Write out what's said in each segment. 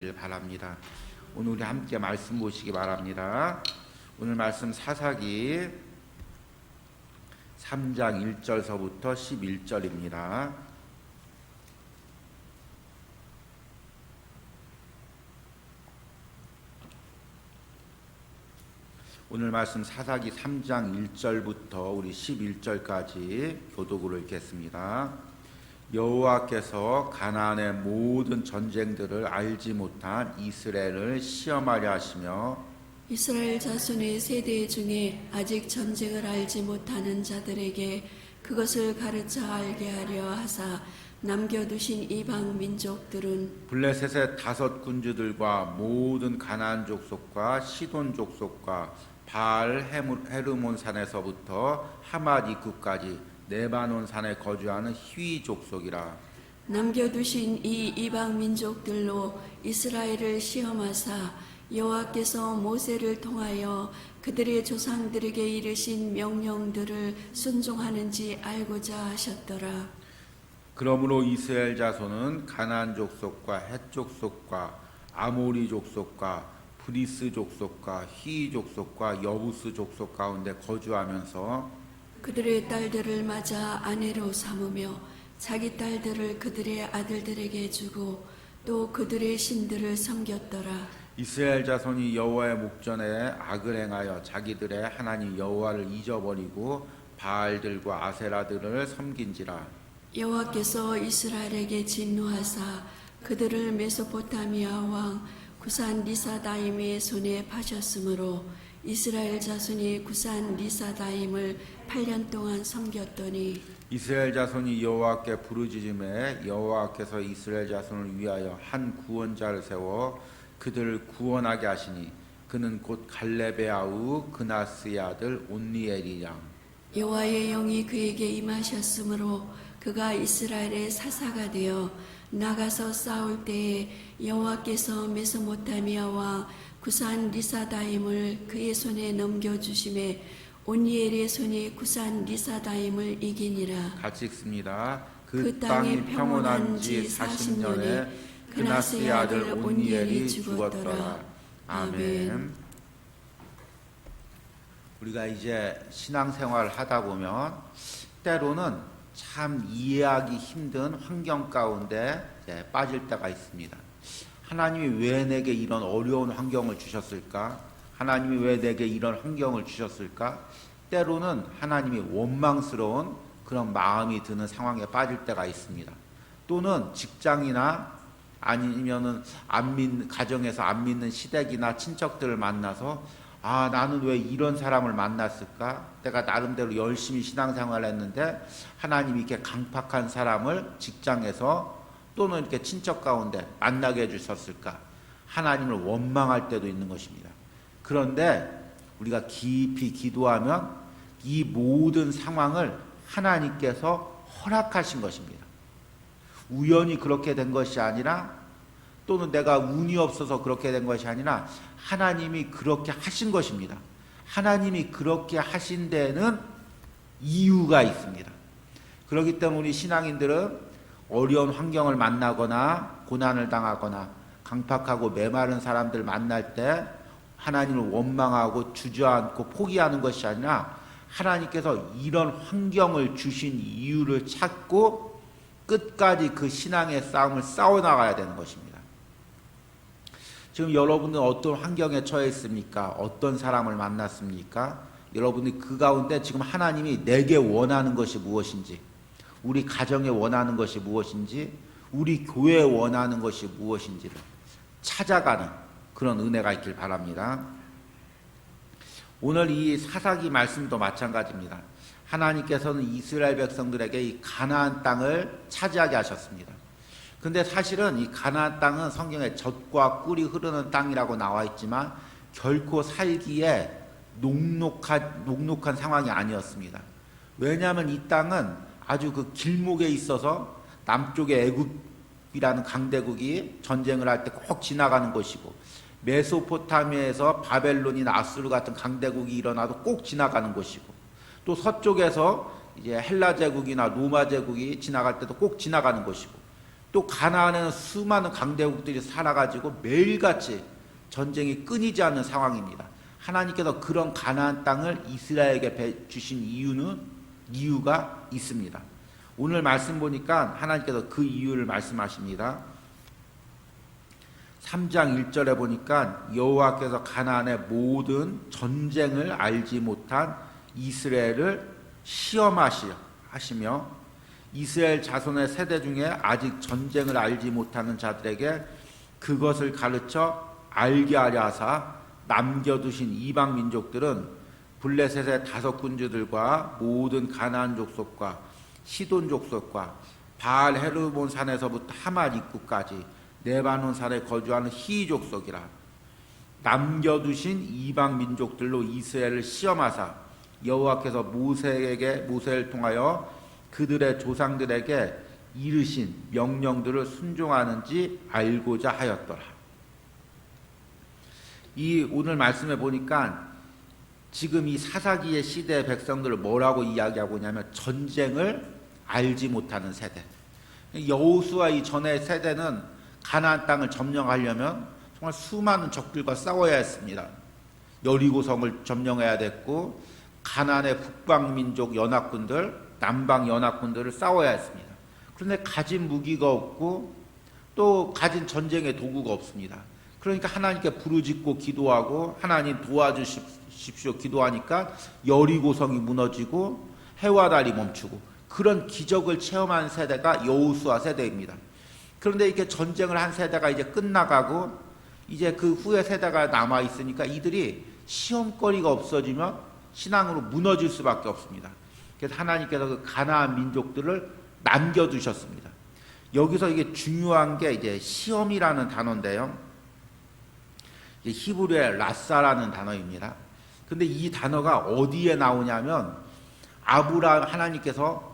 바랍니다. 오늘 우리 함께 말씀 보시기 바랍니다. 오늘 말씀 사사기 3장 1절서부터 11절입니다. 오늘 말씀 사사기 3장 1절부터 우리 11절까지 교독으로 읽겠습니다. 여호와께서 가나안의 모든 전쟁들을 알지 못한 이스라엘을 시험하려 하시며 이스라엘 자손의 세대 중에 아직 전쟁을 알지 못하는 자들에게 그것을 가르쳐 알게 하려 하사 남겨두신 이방 민족들은 블레셋의 5 군주들과 모든 가나안 족속과 시돈 족속과 바알 헤르몬 산에서부터 하맛 입구까지 레바논 산에 거주하는 히위 족속이라. 남겨두신 이 이방 민족들로 이스라엘을 시험하사 여호와께서 모세를 통하여 그들의 조상들에게 이르신 명령들을 순종하는지 알고자 하셨더라. 그러므로 이스라엘 자손은 가나안 족속과 헷 족속과 아모리 족속과 브리스 족속과 히위 족속과 여부스 족속 가운데 거주하면서 그들의 딸들을 맞아 아내로 삼으며 자기 딸들을 그들의 아들들에게 주고 또 그들의 신들을 섬겼더라. 이스라엘 자손이 여호와의 목전에 악을 행하여 자기들의 하나님 여호와를 잊어버리고 바알들과 아세라들을 섬긴지라. 여호와께서 이스라엘에게 진노하사 그들을 메소포타미아 왕 구산 리사다임의 손에 파셨으므로 이스라엘 자손이 구산 리사다임을 8년 동안 섬겼더니 이스라엘 자손이 여호와께 부르짖음에 여호와께서 이스라엘 자손을 위하여 한 구원자를 세워 그들을 구원하게 하시니 그는 곧 갈렙의 아우 그나스의 아들 온니엘이라. 여호와의 영이 그에게 임하셨으므로 그가 이스라엘의 사사가 되어 나가서 싸울 때에 여호와께서 메소포타미아 왕 구산 리사다임을 그의 손에 넘겨주심에 온니엘의 손이 구산 리사다임을 이기니라. 같이 읽습니다. 그 땅이 평온한 지 40년에 그나스의 아들 온니엘이 죽었더라. 아멘. 우리가 이제 신앙생활을 하다 보면 때로는 참 이해하기 힘든 환경 가운데 빠질 때가 있습니다. 하나님이 왜 내게 이런 어려운 환경을 주셨을까? 하나님이 왜 내게 이런 환경을 주셨을까? 때로는 하나님이 원망스러운 그런 마음이 드는 상황에 빠질 때가 있습니다. 또는 직장이나 아니면은 가정에서 안 믿는 시댁이나 친척들을 만나서 나는 왜 이런 사람을 만났을까? 내가 나름대로 열심히 신앙생활을 했는데 하나님이 이렇게 강팍한 사람을 직장에서 또는 이렇게 친척 가운데 만나게 해주셨을까? 하나님을 원망할 때도 있는 것입니다. 그런데 우리가 깊이 기도하면 이 모든 상황을 하나님께서 허락하신 것입니다. 우연히 그렇게 된 것이 아니라 또는 내가 운이 없어서 그렇게 된 것이 아니라 하나님이 그렇게 하신 것입니다. 하나님이 그렇게 하신 데는 이유가 있습니다. 그렇기 때문에 우리 신앙인들은 어려운 환경을 만나거나 고난을 당하거나 강팍하고 메마른 사람들 만날 때 하나님을 원망하고 주저앉고 포기하는 것이 아니라 하나님께서 이런 환경을 주신 이유를 찾고 끝까지 그 신앙의 싸움을 싸워나가야 되는 것입니다. 지금 여러분은 어떤 환경에 처해 있습니까? 어떤 사람을 만났습니까? 여러분이 그 가운데 지금 하나님이 내게 원하는 것이 무엇인지, 우리 가정에 원하는 것이 무엇인지, 우리 교회에 원하는 것이 무엇인지를 찾아가는 그런 은혜가 있길 바랍니다. 오늘 이 사사기 말씀도 마찬가지입니다. 하나님께서는 이스라엘 백성들에게 이 가나안 땅을 차지하게 하셨습니다. 근데 사실은 이 가나안 땅은 성경에 젖과 꿀이 흐르는 땅이라고 나와 있지만 결코 살기에 녹록한 상황이 아니었습니다. 왜냐하면 이 땅은 아주 그 길목에 있어서 남쪽에 애굽이라는 강대국이 전쟁을 할 때 꼭 지나가는 곳이고 메소포타미아에서 바벨론이나 아수르 같은 강대국이 일어나도 꼭 지나가는 곳이고 또 서쪽에서 이제 헬라 제국이나 로마 제국이 지나갈 때도 꼭 지나가는 곳이고 또 가나안에는 수많은 강대국들이 살아가지고 매일같이 전쟁이 끊이지 않는 상황입니다. 하나님께서 그런 가나안 땅을 이스라엘에게 주신 이유가 있습니다. 오늘 말씀 보니까 하나님께서 그 이유를 말씀하십니다. 3장 1절에 보니까 여호와께서 가나안의 모든 전쟁을 알지 못한 이스라엘을 시험하시며 이스라엘 자손의 세대 중에 아직 전쟁을 알지 못하는 자들에게 그것을 가르쳐 알게 하려 하사 남겨두신 이방 민족들은 블레셋의 5군주들과 모든 가나안 족속과 시돈 족속과 바알 헤르몬 산에서부터 하맛 입구까지 레바논 산에 거주하는 히 족속이라. 남겨두신 이방 민족들로 이스라엘을 시험하사 여호와께서 모세를 통하여 그들의 조상들에게 이르신 명령들을 순종하는지 알고자 하였더라. 이 오늘 말씀에 보니까 지금 이 사사기의 시대의 백성들을 뭐라고 이야기하고 있냐면 전쟁을 알지 못하는 세대. 여호수아 이전의 세대는 가나안 땅을 점령하려면 정말 수많은 적들과 싸워야 했습니다. 여리고성을 점령해야 됐고 가나안의 북방민족 연합군들, 남방 연합군들을 싸워야 했습니다. 그런데 가진 무기가 없고 또 가진 전쟁의 도구가 없습니다. 그러니까 하나님께 부르짖고 기도하고 하나님 도와주십시오 기도하니까 여리고성이 무너지고 해와 달이 멈추고 그런 기적을 체험한 세대가 여호수아 세대입니다. 그런데 이렇게 전쟁을 한 세대가 이제 끝나가고 이제 그 후에 세대가 남아 있으니까 이들이 시험거리가 없어지면 신앙으로 무너질 수밖에 없습니다. 그래서 하나님께서 그 가나안 민족들을 남겨두셨습니다. 여기서 이게 중요한 게 이제 시험이라는 단어인데요. 히브리어의 라사라는 단어입니다. 근데 이 단어가 어디에 나오냐면 하나님께서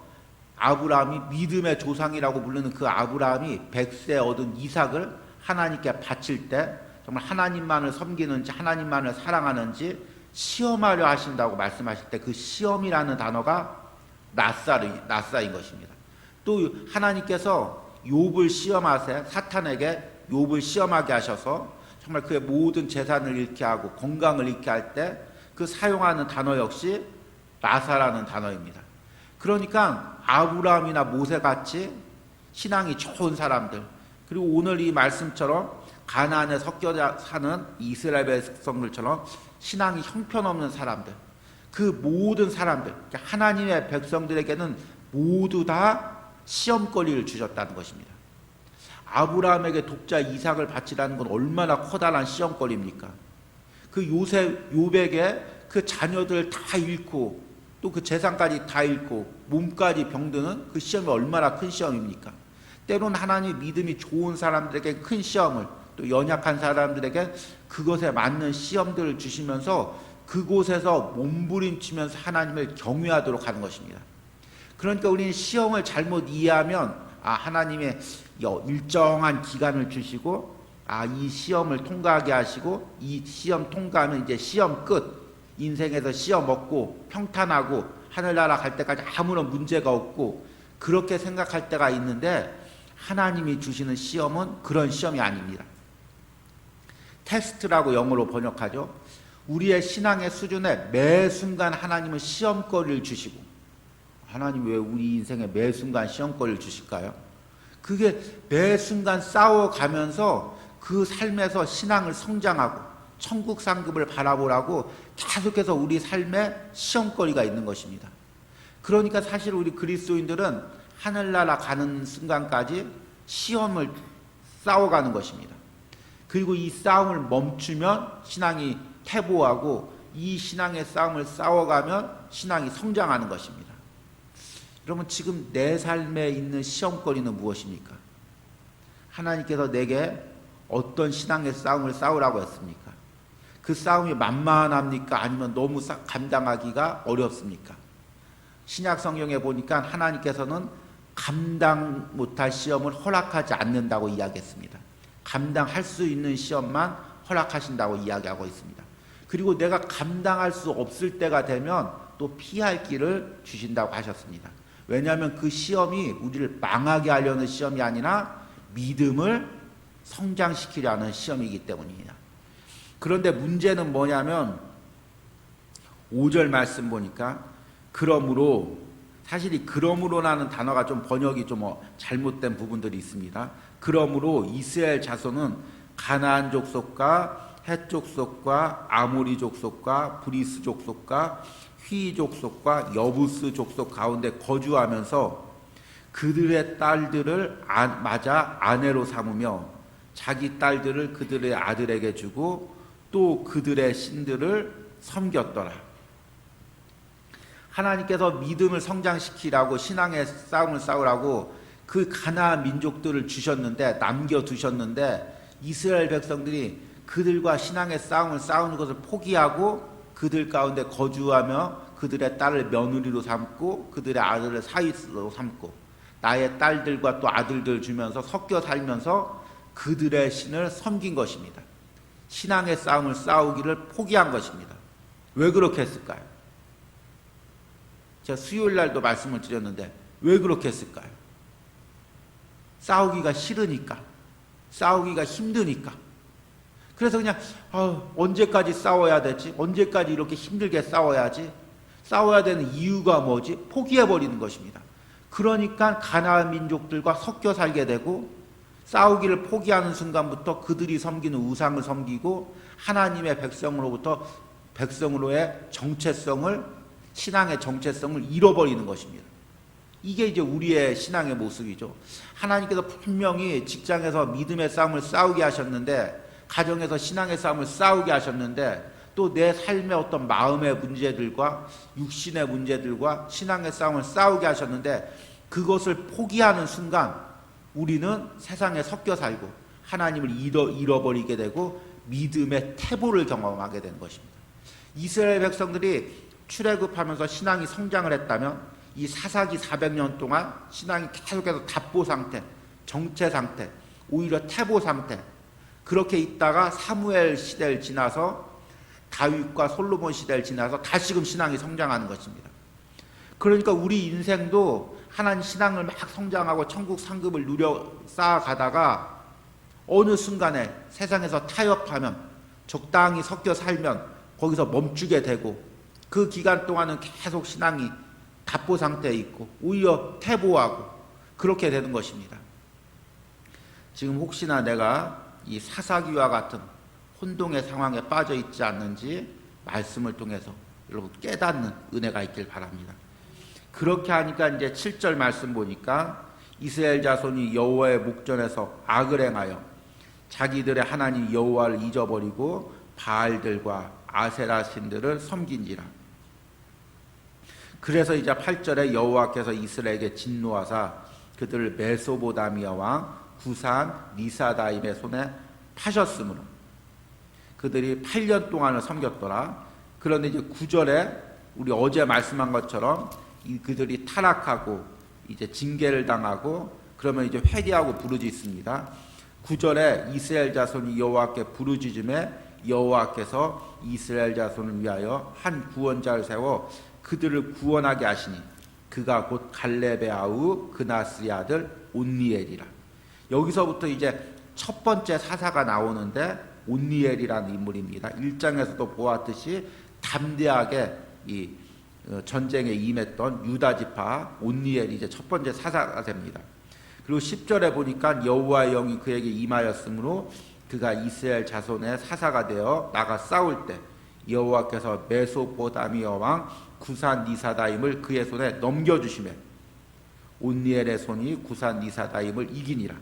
아브라함이 믿음의 조상이라고 부르는 그 아브라함이 100세 얻은 이삭을 하나님께 바칠 때 정말 하나님만을 섬기는지 하나님만을 사랑하는지 시험하려 하신다고 말씀하실 때 그 시험이라는 단어가 나사인 것입니다. 또 하나님께서 욥을 시험하세 사탄에게 욥을 시험하게 하셔서 정말 그의 모든 재산을 잃게 하고 건강을 잃게 할 때 그 사용하는 단어 역시 나사라는 단어입니다. 그러니까 아브라함이나 모세같이 신앙이 좋은 사람들 그리고 오늘 이 말씀처럼 가나안에 섞여 사는 이스라엘 백성들처럼 신앙이 형편없는 사람들 그 모든 사람들 하나님의 백성들에게는 모두 다 시험거리를 주셨다는 것입니다. 아브라함에게 독자 이삭을 바치라는 건 얼마나 커다란 시험거리입니까? 그 욥에게 그 자녀들 다 잃고 또 그 재산까지 다 잃고 몸까지 병드는 그 시험이 얼마나 큰 시험입니까? 때로는 하나님 믿음이 좋은 사람들에게 큰 시험을 또 연약한 사람들에게 그것에 맞는 시험들을 주시면서 그곳에서 몸부림치면서 하나님을 경외하도록 하는 것입니다. 그러니까 우리는 시험을 잘못 이해하면 하나님의 일정한 기간을 주시고 이 시험을 통과하게 하시고 이 시험 통과하면 이제 시험 끝 인생에서 시험 없고 평탄하고 하늘나라 갈 때까지 아무런 문제가 없고 그렇게 생각할 때가 있는데 하나님이 주시는 시험은 그런 시험이 아닙니다. 테스트라고 영어로 번역하죠. 우리의 신앙의 수준에 매 순간 하나님은 시험거리를 주시고 하나님 왜 우리 인생에 매 순간 시험거리를 주실까요? 그게 매 순간 싸워가면서 그 삶에서 신앙을 성장하고 천국 상급을 바라보라고 계속해서 우리 삶에 시험거리가 있는 것입니다. 그러니까 사실 우리 그리스도인들은 하늘나라 가는 순간까지 시험을 싸워가는 것입니다. 그리고 이 싸움을 멈추면 신앙이 퇴보하고 이 신앙의 싸움을 싸워가면 신앙이 성장하는 것입니다. 여러분 지금 내 삶에 있는 시험거리는 무엇입니까? 하나님께서 내게 어떤 신앙의 싸움을 싸우라고 했습니까? 그 싸움이 만만합니까? 아니면 너무 감당하기가 어렵습니까? 신약 성경에 보니까 하나님께서는 감당 못할 시험을 허락하지 않는다고 이야기했습니다. 감당할 수 있는 시험만 허락하신다고 이야기하고 있습니다. 그리고 내가 감당할 수 없을 때가 되면 또 피할 길을 주신다고 하셨습니다. 왜냐하면 그 시험이 우리를 망하게 하려는 시험이 아니라 믿음을 성장시키려는 시험이기 때문이냐. 그런데 문제는 뭐냐면 5절 말씀 보니까 그러므로, 사실 이 그러므로라는 단어가 좀 번역이 좀 잘못된 부분들이 있습니다. 그러므로 이스라엘 자손은 가나안 족속과 헷 족속과 아모리 족속과 브리스 족속과 휘 족속과 여부스 족속 가운데 거주하면서 그들의 딸들을 맞아 아내로 삼으며 자기 딸들을 그들의 아들에게 주고 또 그들의 신들을 섬겼더라. 하나님께서 믿음을 성장시키라고, 신앙의 싸움을 싸우라고 그 가나안 민족들을 주셨는데, 남겨두셨는데, 이스라엘 백성들이 그들과 신앙의 싸움을 싸우는 것을 포기하고 그들 가운데 거주하며 그들의 딸을 며느리로 삼고 그들의 아들을 사위로 삼고 나의 딸들과 또 아들들 주면서 섞여 살면서 그들의 신을 섬긴 것입니다. 신앙의 싸움을 싸우기를 포기한 것입니다. 왜 그렇게 했을까요? 제가 수요일 날도 말씀을 드렸는데 왜 그렇게 했을까요? 싸우기가 싫으니까, 싸우기가 힘드니까. 그래서 그냥 언제까지 싸워야 되지? 언제까지 이렇게 힘들게 싸워야지? 싸워야 되는 이유가 뭐지? 포기해버리는 것입니다. 그러니까 가나안 민족들과 섞여 살게 되고 싸우기를 포기하는 순간부터 그들이 섬기는 우상을 섬기고 하나님의 백성으로의 정체성을, 신앙의 정체성을 잃어버리는 것입니다. 이게 이제 우리의 신앙의 모습이죠. 하나님께서 분명히 직장에서 믿음의 싸움을 싸우게 하셨는데, 가정에서 신앙의 싸움을 싸우게 하셨는데, 또 내 삶의 어떤 마음의 문제들과 육신의 문제들과 신앙의 싸움을 싸우게 하셨는데, 그것을 포기하는 순간 우리는 세상에 섞여 살고 하나님을 잃어버리게 되고 믿음의 태보를 경험하게 되는 것입니다. 이스라엘 백성들이 출애굽하면서 신앙이 성장을 했다면 이 사사기 400년 동안 신앙이 계속해서 답보 상태, 정체 상태, 오히려 태보 상태, 그렇게 있다가 사무엘 시대를 지나서 다윗과 솔로몬 시대를 지나서 다시금 신앙이 성장하는 것입니다. 그러니까 우리 인생도 하나님 신앙을 막 성장하고 천국 상급을 누려 쌓아가다가 어느 순간에 세상에서 타협하면, 적당히 섞여 살면 거기서 멈추게 되고 그 기간 동안은 계속 신앙이 답보 상태에 있고 오히려 퇴보하고 그렇게 되는 것입니다. 지금 혹시나 내가 이 사사기와 같은 혼동의 상황에 빠져 있지 않는지 말씀을 통해서 여러분 깨닫는 은혜가 있길 바랍니다. 그렇게 하니까 이제 7절 말씀 보니까 이스라엘 자손이 여호와의 목전에서 악을 행하여 자기들의 하나님 여호와를 잊어버리고 바알들과 아세라 신들을 섬긴지라. 그래서 이제 8절에 여호와께서 이스라엘에게 진노하사 그들을 메소보다미아 왕 구산 리사다임의 손에 파셨으므로 그들이 8년 동안을 섬겼더라. 그런데 이제 9절에 우리 어제 말씀한 것처럼 그들이 타락하고 이제 징계를 당하고 그러면 이제 회개하고 부르짖습니다. 9절에 이스라엘 자손이 여호와께 부르짖음에 여호와께서 이스라엘 자손을 위하여 한 구원자를 세워 그들을 구원하게 하시니 그가 곧 갈렙의 아우 그나스의 아들 온니엘이라. 여기서부터 이제 첫 번째 사사가 나오는데 온니엘이라는 인물입니다. 1장에서도 보았듯이 담대하게 이 전쟁에 임했던 유다 지파 온니엘이 이제 첫 번째 사사가 됩니다. 그리고 10절에 보니까 여호와의 영이 그에게 임하였으므로 그가 이스라엘 자손의 사사가 되어 나가 싸울 때 여호와께서 메소포다미아 왕 구산 리사다임을 그의 손에 넘겨주시매 온니엘의 손이 구산 리사다임을 이기니라.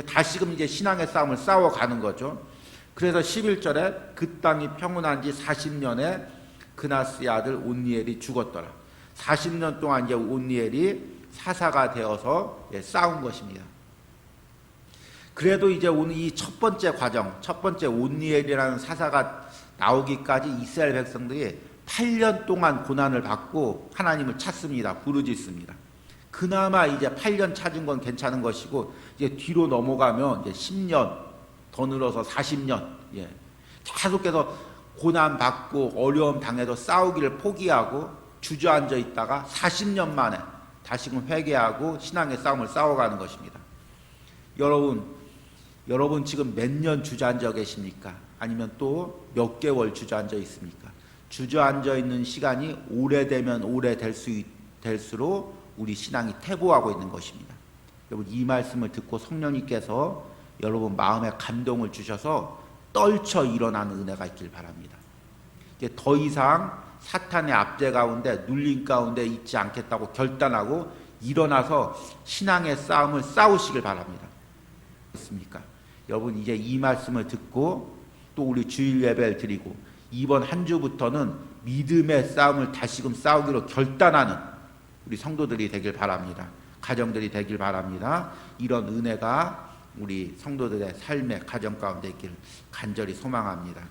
다시금 이제 신앙의 싸움을 싸워가는 거죠. 그래서 11절에 그 땅이 평온한 지 40년에 그나스의 아들 온니엘이 죽었더라. 40년 동안 이제 온니엘이 사사가 되어서 싸운 것입니다. 그래도 이제 오늘 이 첫 번째 과정, 첫 번째 온니엘이라는 사사가 나오기까지 이스라엘 백성들이 8년 동안 고난을 받고 하나님을 찾습니다. 부르짖습니다. 그나마 이제 8년 찾은 건 괜찮은 것이고 이제 뒤로 넘어가면 이제 10년 더 늘어서 40년 계속해서 고난 받고 어려움 당해도 싸우기를 포기하고 주저앉아 있다가 40년 만에 다시금 회개하고 신앙의 싸움을 싸워가는 것입니다. 여러분 지금 몇 년 주저앉아 계십니까? 아니면 또 몇 개월 주저앉아 있습니까? 주저앉아 있는 시간이 오래되면 오래될수록 우리 신앙이 퇴보하고 있는 것입니다. 여러분 이 말씀을 듣고 성령님께서 여러분 마음에 감동을 주셔서 떨쳐 일어나는 은혜가 있길 바랍니다. 이제 더 이상 사탄의 압제 가운데 눌림 가운데 있지 않겠다고 결단하고 일어나서 신앙의 싸움을 싸우시길 바랍니다. 있습니까? 여러분 이제 이 말씀을 듣고 또 우리 주일 예배를 드리고 이번 한 주부터는 믿음의 싸움을 다시금 싸우기로 결단하는 우리 성도들이 되길 바랍니다. 가정들이 되길 바랍니다. 이런 은혜가 우리 성도들의 삶의 가정 가운데 있기를 간절히 소망합니다.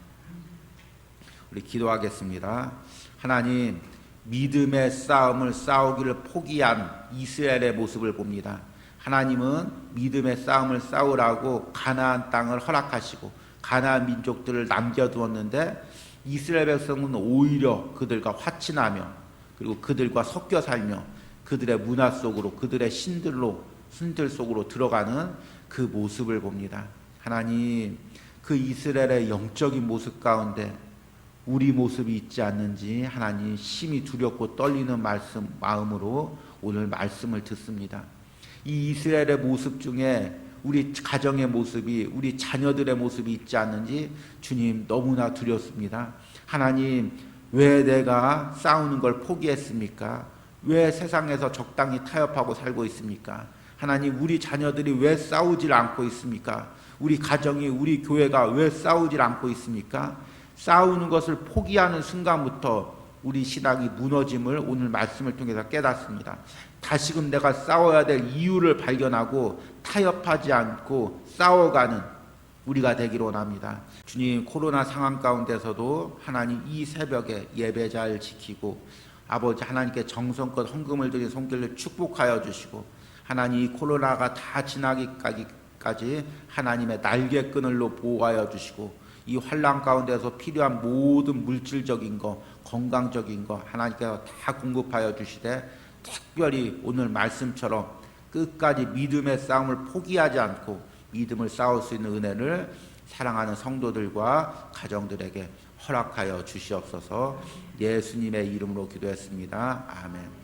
우리 기도하겠습니다. 하나님, 믿음의 싸움을 싸우기를 포기한 이스라엘의 모습을 봅니다. 하나님은 믿음의 싸움을 싸우라고 가나안 땅을 허락하시고 가나안 민족들을 남겨두었는데 이스라엘 백성은 오히려 그들과 화친하며 그리고 그들과 섞여 살며 그들의 문화 속으로 그들의 신들 속으로 들어가는 그 모습을 봅니다. 하나님, 그 이스라엘의 영적인 모습 가운데 우리 모습이 있지 않는지 하나님 심히 두렵고 떨리는 마음으로 오늘 말씀을 듣습니다. 이 이스라엘의 모습 중에 우리 가정의 모습이 우리 자녀들의 모습이 있지 않는지 주님 너무나 두렵습니다. 하나님, 왜 내가 싸우는 걸 포기했습니까? 왜 세상에서 적당히 타협하고 살고 있습니까? 하나님, 우리 자녀들이 왜 싸우질 않고 있습니까? 우리 가정이 우리 교회가 왜 싸우질 않고 있습니까? 싸우는 것을 포기하는 순간부터 우리 신앙이 무너짐을 오늘 말씀을 통해서 깨닫습니다. 다시금 내가 싸워야 될 이유를 발견하고 타협하지 않고 싸워가는 우리가 되기를 원합니다. 주님, 코로나 상황 가운데서도 하나님 이 새벽에 예배 잘 지키고 아버지 하나님께 정성껏 헌금을 드린 손길을 축복하여 주시고 하나님 이 코로나가 다 지나기까지 하나님의 날개끈을로 보호하여 주시고 이 환난 가운데서 필요한 모든 물질적인 것, 건강적인 것 하나님께서 다 공급하여 주시되 특별히 오늘 말씀처럼 끝까지 믿음의 싸움을 포기하지 않고 믿음을 싸울 수 있는 은혜를 사랑하는 성도들과 가정들에게 허락하여 주시옵소서. 예수님의 이름으로 기도했습니다. 아멘.